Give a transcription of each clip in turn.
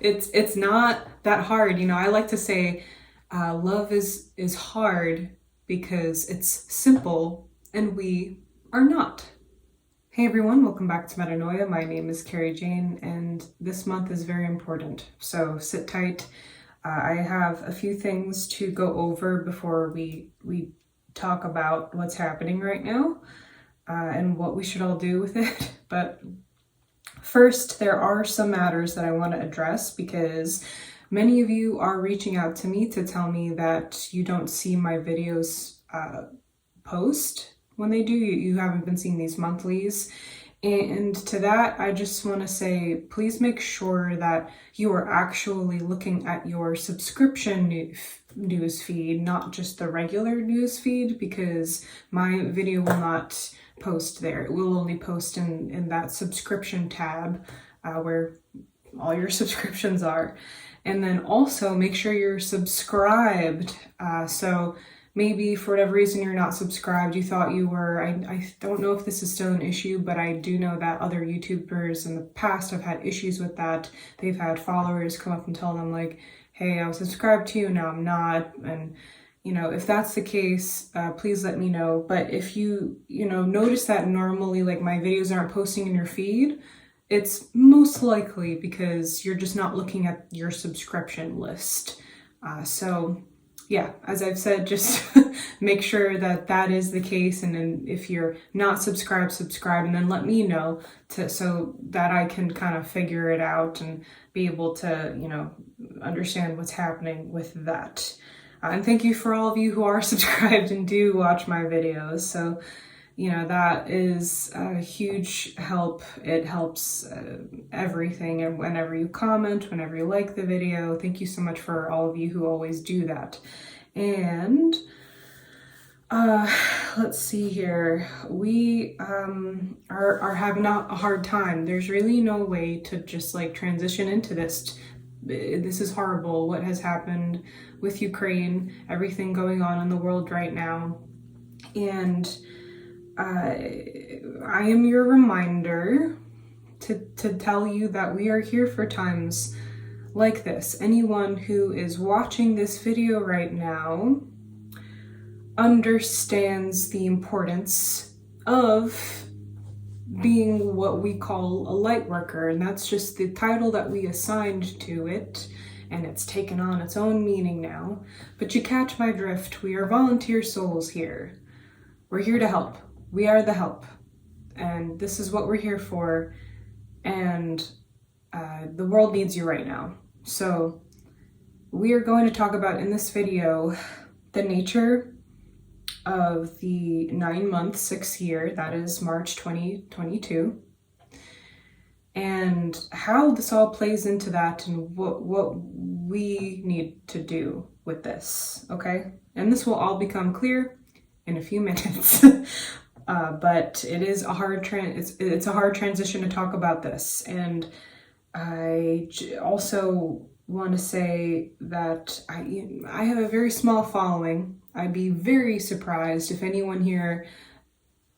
It's not that hard. I like to say love is hard because it's simple and we are not. Hey everyone, welcome back to Metanoia. My name is Carrie Jane, and this month is very important. So sit tight. I have a few things to go over before we talk about what's happening right now and what we should all do with it. But first, there are some matters that I want to address because many of you are reaching out to me to tell me that you don't see my videos post when they do. You haven't been seeing these monthlies. And to that, I just want to say, please make sure that you are actually looking at your subscription news feed, not just the regular news feed, because my video will not post there. It will only post in that subscription tab where all your subscriptions are. And then also make sure you're subscribed. So maybe for whatever reason you're not subscribed, you thought you were. I don't know if this is still an issue, but I do know that other YouTubers in the past have had issues with that. They've had followers come up and tell them like, hey, I was subscribed to you, now I'm not. And if that's the case, please let me know. But if you notice that normally like my videos aren't posting in your feed, it's most likely because you're just not looking at your subscription list. So yeah, as I've said, just make sure that that is the case. And then if you're not subscribed, subscribe, and then let me know so that I can kind of figure it out and be able to, understand what's happening with that. And thank you for all of you who are subscribed and do watch my videos. So, that is a huge help. It helps everything. And whenever you comment, whenever you like the video, thank you so much for all of you who always do that. And let's see here. We are having a hard time. There's really no way to just like transition into this. This is horrible. What has happened with Ukraine, everything going on in the world right now. And I am your reminder to tell you that we are here for times like this. Anyone who is watching this video right now understands the importance of being what we call a light worker, and that's just the title that we assigned to it, and it's taken on its own meaning now. But you catch my drift. We are volunteer souls here. We're here to help. We are the help, and this is what we're here for, and the world needs you right now. So we are going to talk about in this video the nature of the 9-month, 6-year, that is March 2022, and how this all plays into that and what we need to do with this, okay? And this will all become clear in a few minutes. But it is a hard it's a hard transition to talk about this. And I also want to say that I have a very small following. I'd be very surprised if anyone here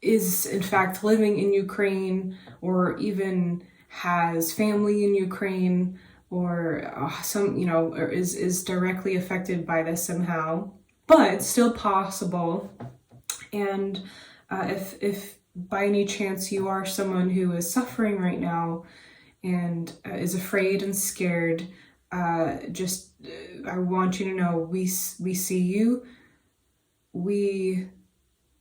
is in fact living in Ukraine or even has family in Ukraine or or is directly affected by this somehow. But it's still possible. And if by any chance you are someone who is suffering right now and is afraid and scared, I want you to know we see you. We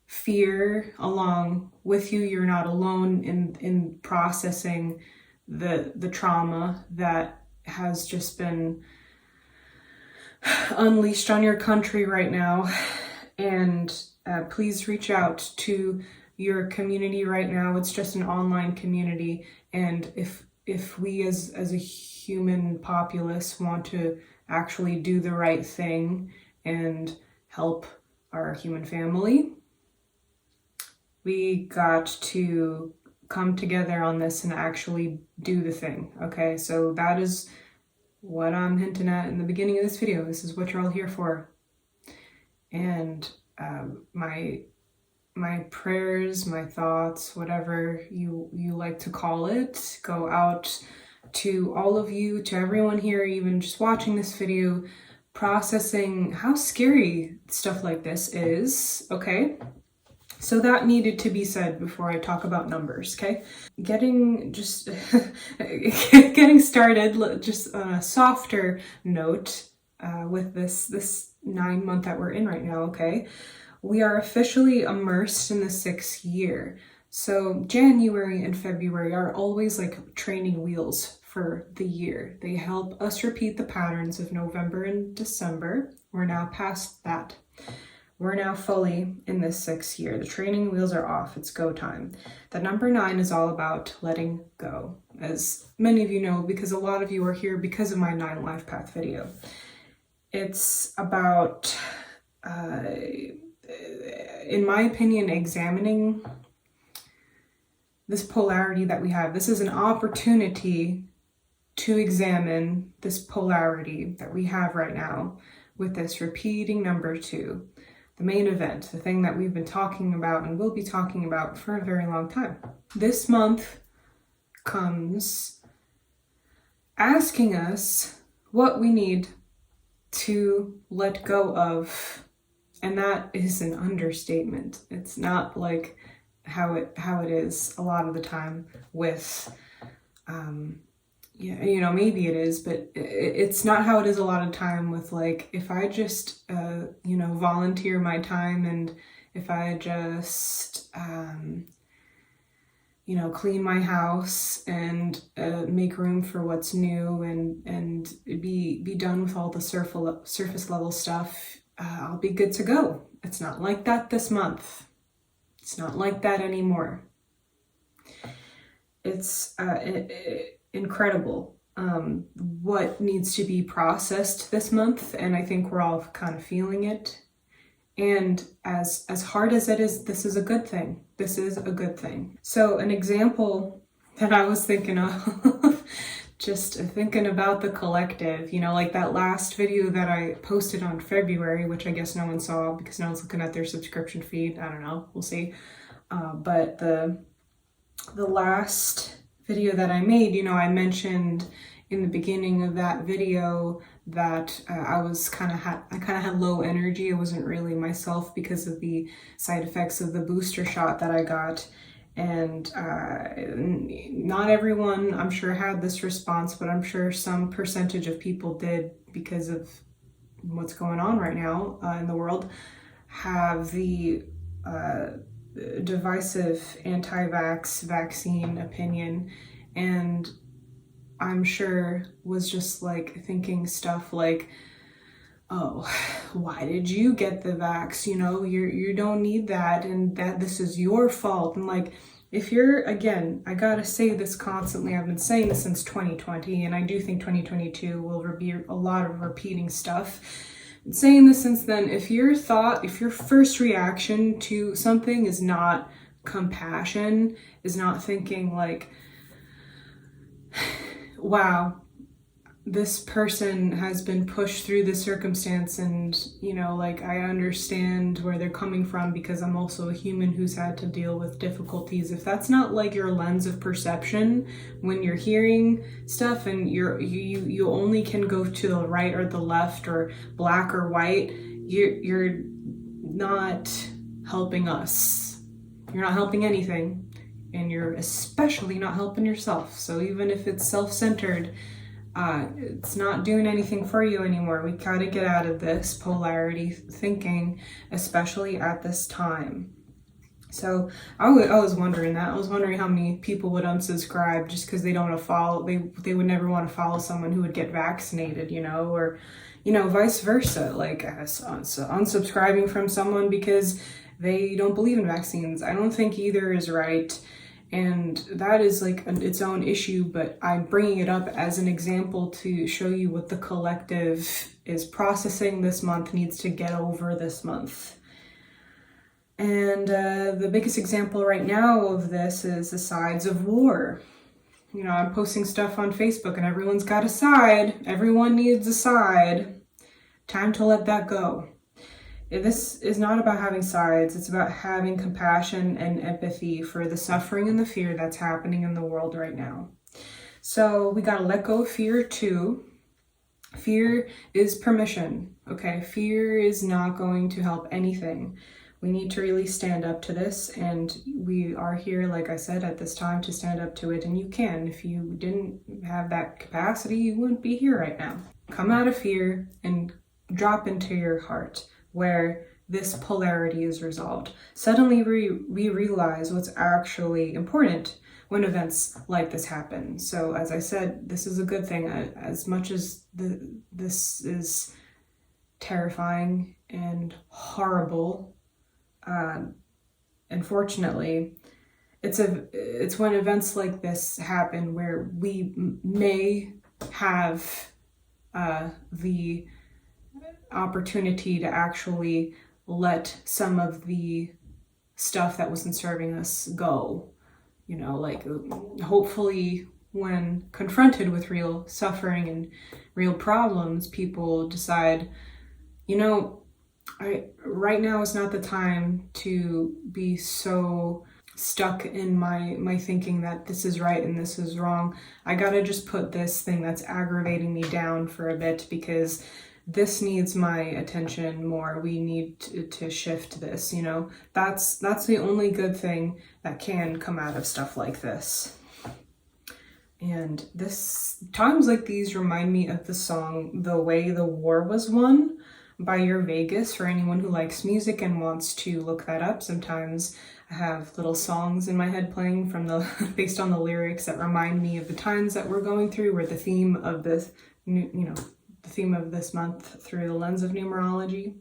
fear along with you. You're not alone in processing the trauma that has just been unleashed on your country right now. And please reach out to your community right now. It's just an online community. And if we as a human populace want to actually do the right thing and help our human family, we got to come together on this and actually do the thing, okay? So that is what I'm hinting at in the beginning of this video. This is what you're all here for. And my prayers, my thoughts, whatever you like to call it, go out to all of you, to everyone here, even just watching this video, processing how scary stuff like this is, okay? So that needed to be said before I talk about numbers, okay? Getting started, just on a softer note with this 9-month that we're in right now, okay? We are officially immersed in the 6th year. So January and February are always like training wheels for the year. They help us repeat the patterns of November and December. We're now past that. We're now fully in this 6th year. The training wheels are off. It's go time. The number 9 is all about letting go, as many of you know, because a lot of you are here because of my 9 life path video. It's about, in my opinion, examining this polarity that we have. This is an opportunity to examine this polarity that we have right now with this repeating number 2. The main event, the thing that we've been talking about and will be talking about for a very long time. This month comes asking us what we need to let go of, and that is an understatement. It's not like how it is a lot of the time with yeah, you know, maybe it is, but it's not how it is a lot of time with, like, if I just, you know, volunteer my time, and if I just, you know, clean my house and make room for what's new, and be done with all the surface level stuff, I'll be good to go. It's not like that this month. It's not like that anymore. It's incredible what needs to be processed this month, and I think we're all kind of feeling it. And as hard as it is, this is a good thing. This is a good thing. So an example that I was thinking of, just thinking about the collective, you know, like that last video that I posted on February, which I guess no one saw because no one's looking at their subscription feed. I don't know, we'll see. But the last video that I made, you know, I mentioned in the beginning of that video that I kind of had low energy. I wasn't really myself because of the side effects of the booster shot that I got. And not everyone, I'm sure, had this response, but I'm sure some percentage of people did, because of what's going on right now in the world, have the divisive anti-vax vaccine opinion, and I'm sure was just like thinking stuff like, oh, why did you get the vax? You know, you don't need that, and that this is your fault. And like, if you're, again, I gotta say this constantly, I've been saying this since 2020, and I do think 2022 will be a lot of repeating stuff. Saying this since then, if your first reaction to something is not compassion, is not thinking like, wow, this person has been pushed through this circumstance, and, you know, like, I understand where they're coming from because I'm also a human who's had to deal with difficulties. If that's not like your lens of perception when you're hearing stuff, and you only can go to the right or the left or black or white, you're not helping us. You're not helping anything, and you're especially not helping yourself. So even if it's self-centered, it's not doing anything for you anymore. We gotta get out of this polarity thinking, especially at this time. So I was wondering that. I was wondering how many people would unsubscribe just because they don't want to follow. They would never want to follow someone who would get vaccinated, you know, or, you know, vice versa. Like unsubscribing from someone because they don't believe in vaccines. I don't think either is right. And that is like its own issue, but I'm bringing it up as an example to show you what the collective is processing this month, needs to get over this month. And the biggest example right now of this is the sides of war. You know, I'm posting stuff on Facebook and everyone's got a side. Everyone needs a side. Time to let that go. This is not about having sides. It's about having compassion and empathy for the suffering and the fear that's happening in the world right now. So we gotta let go of fear too. Fear is permission, okay? Fear is not going to help anything. We need to really stand up to this, and we are here, like I said, at this time to stand up to it, and you can. If you didn't have that capacity, you wouldn't be here right now. Come out of fear and drop into your heart where this polarity is resolved. Suddenly we realize what's actually important when events like this happen. So as I said, this is a good thing. As much as this is terrifying and horrible, unfortunately, it's when events like this happen where we may have the opportunity to actually let some of the stuff that wasn't serving us go. Like hopefully when confronted with real suffering and real problems, people decide, right now is not the time to be so stuck in my thinking that this is right and this is wrong. I gotta just put this thing that's aggravating me down for a bit because this needs my attention more. We need to shift this, That's the only good thing that can come out of stuff like this. And times like these remind me of the song "The Way the War Was Won" by Your Vegas, for anyone who likes music and wants to look that up. Sometimes I have little songs in my head playing based on the lyrics that remind me of the times that we're going through, or the theme of this, the theme of this month through the lens of numerology.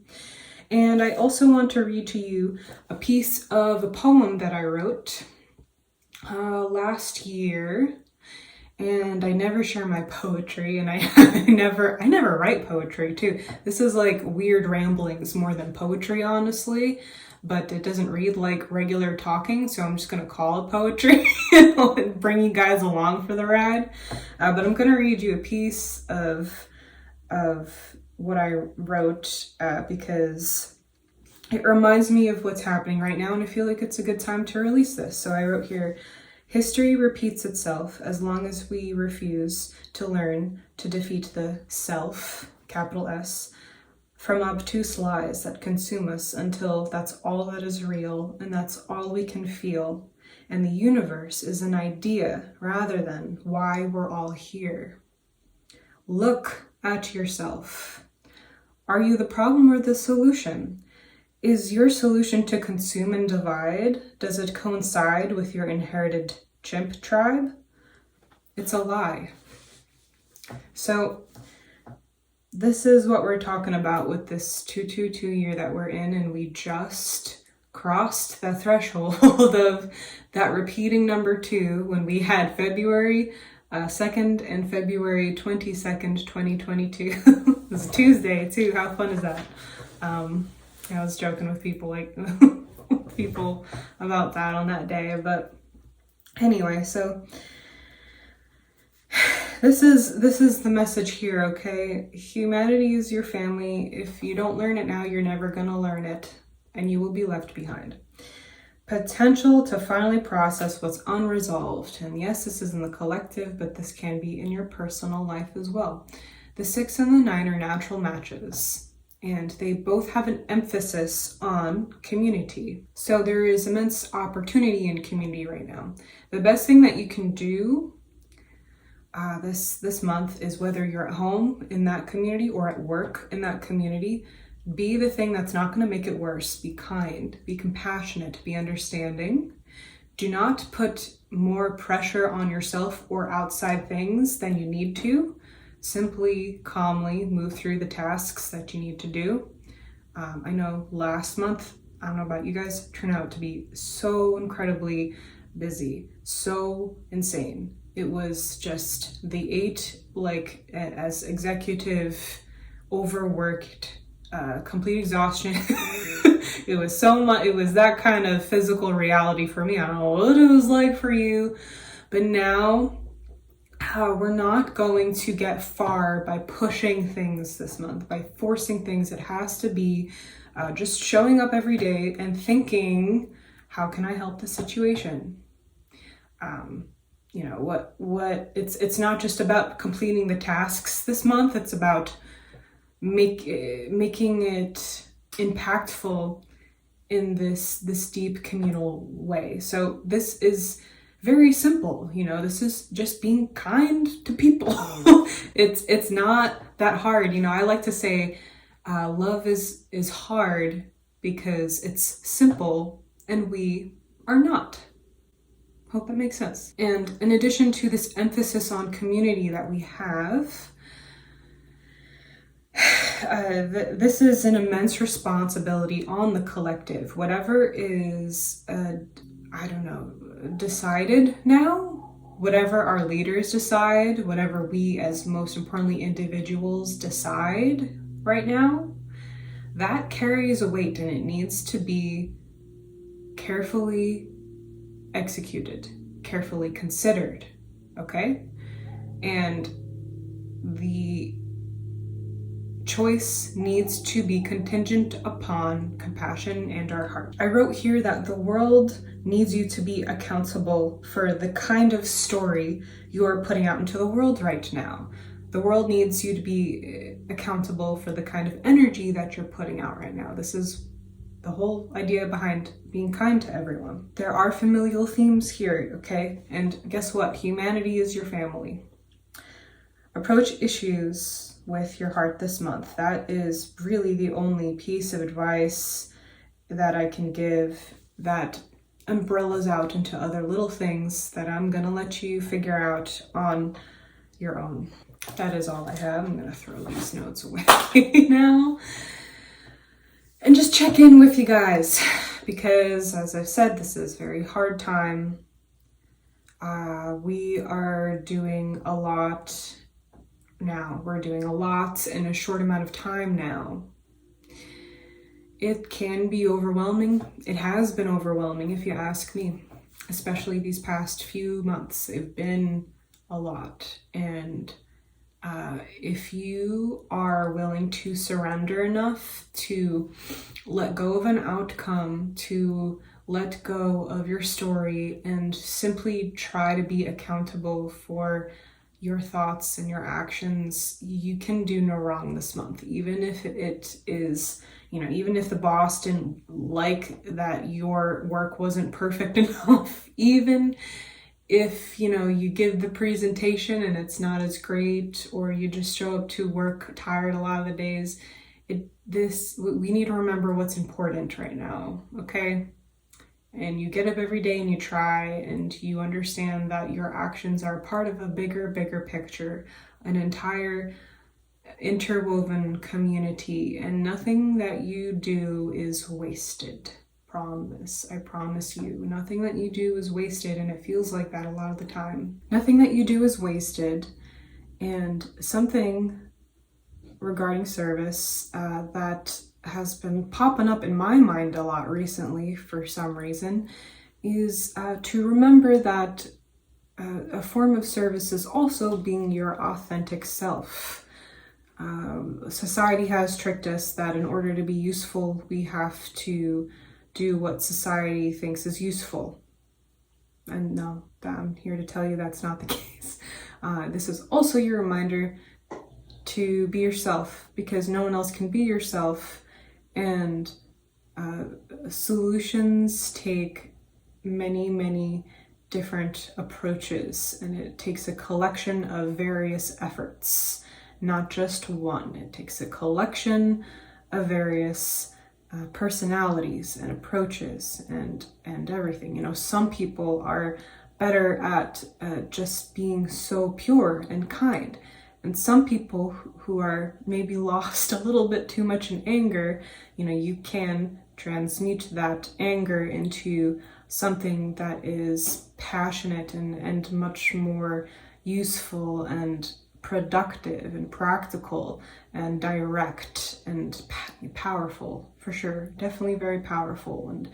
And I also want to read to you a piece of a poem that I wrote last year. And I never share my poetry, and I never write poetry too. This is like weird ramblings more than poetry, honestly, but it doesn't read like regular talking, so I'm just gonna call it poetry and bring you guys along for the ride. But I'm gonna read you a piece of what I wrote because it reminds me of what's happening right now, and I feel like it's a good time to release this. So I wrote here: history repeats itself as long as we refuse to learn to defeat the self, capital S, from obtuse lies that consume us until that's all that is real and that's all we can feel. And the universe is an idea rather than why we're all here. Look at yourself. Are you the problem or the solution? Is your solution to consume and divide? Does it coincide with your inherited chimp tribe? It's a lie. So this is what we're talking about with this 222 year that we're in, and we just crossed the threshold of that repeating number 2 when we had February 2nd and February 22nd, 2022. It was Tuesday too. How fun is that? I was joking with people about that on that day, but anyway, so this is the message here, okay? Humanity is your family. If you don't learn it now, you're never gonna learn it, and you will be left behind. Potential to finally process what's unresolved. And yes, this is in the collective, but this can be in your personal life as well. The 6 and the 9 are natural matches, and they both have an emphasis on community. So there is immense opportunity in community right now. The best thing that you can do this month is, whether you're at home in that community or at work in that community, be the thing that's not going to make it worse. Be kind, be compassionate, be understanding. Do not put more pressure on yourself or outside things than you need to. Simply, calmly move through the tasks that you need to do. I know last month, I don't know about you guys, turned out to be so incredibly busy, so insane. It was just the 8, as executive, overworked, complete exhaustion. It was so much. It was that kind of physical reality for me. I don't know what it was like for you, but now we're not going to get far by pushing things this month, by forcing things. It has to be just showing up every day and thinking, how can I help the situation? what it's not just about completing the tasks this month. It's about making it impactful in this deep communal way. So this is very simple. This is just being kind to people. It's not that hard. I like to say love is hard because it's simple and we are not. Hope that makes sense. And in addition to this emphasis on community that we have, this is an immense responsibility on the collective. Whatever is, decided now, whatever our leaders decide, whatever we as most importantly individuals decide right now, that carries a weight and it needs to be carefully executed, carefully considered, okay? And the choice needs to be contingent upon compassion and our heart. I wrote here that the world needs you to be accountable for the kind of story you're putting out into the world right now. The world needs you to be accountable for the kind of energy that you're putting out right now. This is the whole idea behind being kind to everyone. There are familial themes here, okay? And guess what? Humanity is your family. Approach issues with your heart this month. That is really the only piece of advice that I can give that umbrellas out into other little things that I'm gonna let you figure out on your own. That is all I have. I'm gonna throw these notes away now and just check in with you guys because, as I've said, this is a very hard time. We are doing a lot now. We're doing a lot in a short amount of time now. It can be overwhelming. It has been overwhelming, if you ask me, especially these past few months. They've been a lot. And if you are willing to surrender enough to let go of an outcome, to let go of your story and simply try to be accountable for your thoughts and your actions, you can do no wrong this month. Even if it is, even if the boss didn't like that your work wasn't perfect enough, even if, you give the presentation and it's not as great, or you just show up to work tired a lot of the days, we need to remember what's important right now, okay? And you get up every day and you try and you understand that your actions are part of a bigger picture, an entire interwoven community, and nothing that you do is wasted. I promise you, nothing that you do is wasted, and it feels like that a lot of the time. Nothing that you do is wasted, and something regarding service that has been popping up in my mind a lot recently for some reason is to remember that a form of service is also being your authentic self. Society has tricked us that in order to be useful, we have to do what society thinks is useful. And no, I'm here to tell you that's not the case. This is also your reminder to be yourself, because no one else can be yourself. And solutions take many different approaches, and it takes a collection of various efforts, not just one. It takes a collection of various personalities and approaches and everything. Some people are better at just being so pure and kind. And some people who are maybe lost a little bit too much in anger, you can transmute that anger into something that is passionate and much more useful and productive and practical and direct and powerful, for sure. Definitely very powerful. And,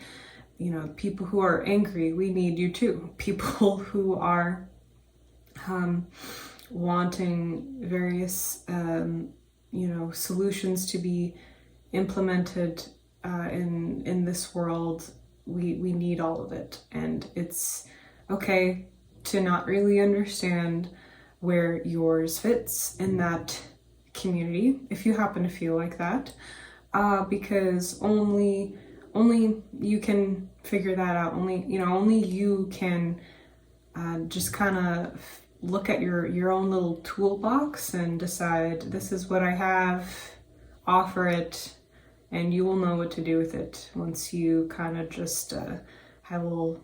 people who are angry, we need you too. People who are wanting various, solutions to be implemented in this world, we need all of it. And it's okay to not really understand where yours fits in that community, if you happen to feel like that, because only you can figure that out. Only you can just kind of look at your own little toolbox and decide, this is what I have, offer it, and you will know what to do with it once you kind of just have a little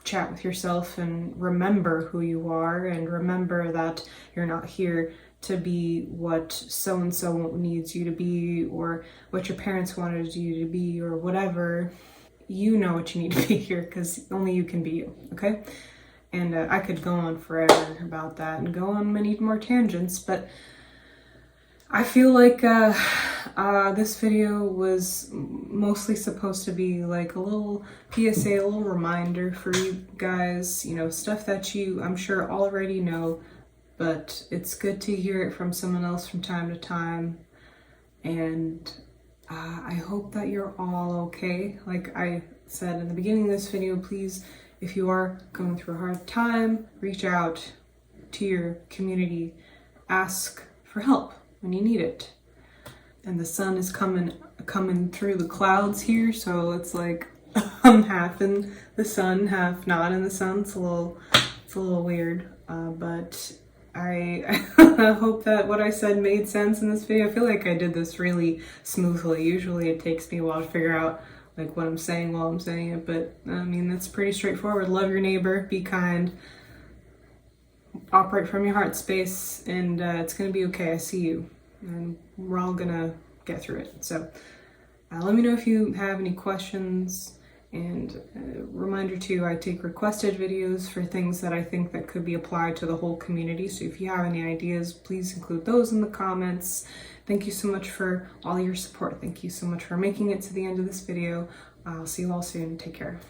chat with yourself and remember who you are, and remember that you're not here to be what so-and-so needs you to be, or what your parents wanted you to be, or whatever. You know what you need to be here, because only you can be you, okay? And I could go on forever about that and go on many more tangents, but I feel like this video was mostly supposed to be like a little PSA, a little reminder for you guys, stuff that you, I'm sure, already know, but it's good to hear it from someone else from time to time. And I hope that you're all okay. Like I said in the beginning of this video, please, if you are going through a hard time, reach out to your community, ask for help when you need it. And the sun is coming through the clouds here, so it's like I'm half in the sun, half not in the sun. It's a little weird, but I hope that what I said made sense in this video. I feel like I did this really smoothly. Usually it takes me a while to figure out like what I'm saying while I'm saying it, but I mean, that's pretty straightforward. Love your neighbor, be kind, operate from your heart space, and it's gonna be okay. I see you, and we're all gonna get through it. So let me know if you have any questions. And reminder too, I take requested videos for things that I think that could be applied to the whole community. So if you have any ideas, please include those in the comments. Thank you so much for all your support. Thank you so much for making it to the end of this video. I'll see you all soon. Take care.